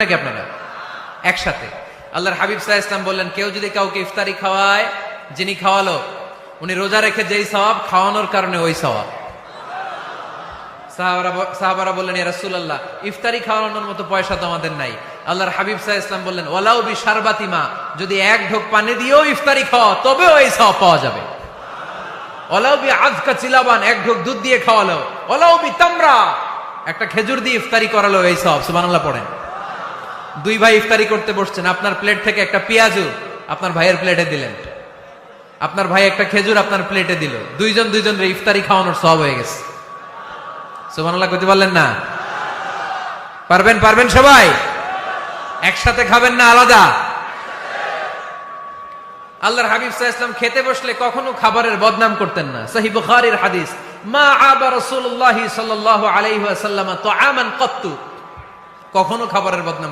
নাকি আপনারা একসাথে? আল্লাহর হাবিব সাল্লাল্লাহু আলাইহি ওয়াসাল্লাম বললেন, কেউ যদি কাউকে ইফতারি খাওয়ায়, যিনি খাওয়ালো উনি রোজা রেখে যেই সওয়াব, খাওয়ানোর কারণে ওই সওয়াব। সাহাবারা বললেন, ইয়া রাসূলুল্লাহ, ইফতারি খাওয়ানোর মতো পয়সা তো আমাদের নাই। আল্লাহর হাবিব সাল্লাল্লাহু আলাইহি ওয়াসাল্লাম বললেন, ওয়ালাউ বিশারবাতি মা, যদি এক ঢোক পানি দিয়েও ইফতারি খাওয়া তবেও এই সওয়াব পাওয়া যাবে। ওয়ালাউ বিআযকা চিলাবান, এক ঢোক দুধ দিয়ে খাওয়ালো। ওয়ালাউ বিতামরা, একটা খেজুর দিয়ে ইফতারি করালো, এই সওয়াব। সুবহানাল্লাহ পড়েন। দুই ভাই ইফতারি করতে বসছেন, আপনার প্লেট থেকে একটা পেঁয়াজু আপনার ভাইয়ের প্লেটে দিলেন, আপনার ভাই একটা খেজুর আপনার প্লেটে দিল, দুইজনের ইফতারি খাওয়ানোর সওয়াব হয়ে গেছে। সুবহানাল্লাহ কইতে পারলেন না? পারবেন সবাই? একসাথে খাবেন না আলাদা? আল্লাহর হাবিব সাল্লাল্লাহু আলাইহি ওয়াসাল্লাম খেতে বসলে কখনো খাবারের বদনাম করতেন না। সহিহ বুখারীর হাদিস, মা আবা রাসূলুল্লাহ সাল্লাল্লাহু আলাইহি ওয়াসাল্লাম তাআমান কাত্তু, কখনো খাবারের বদনাম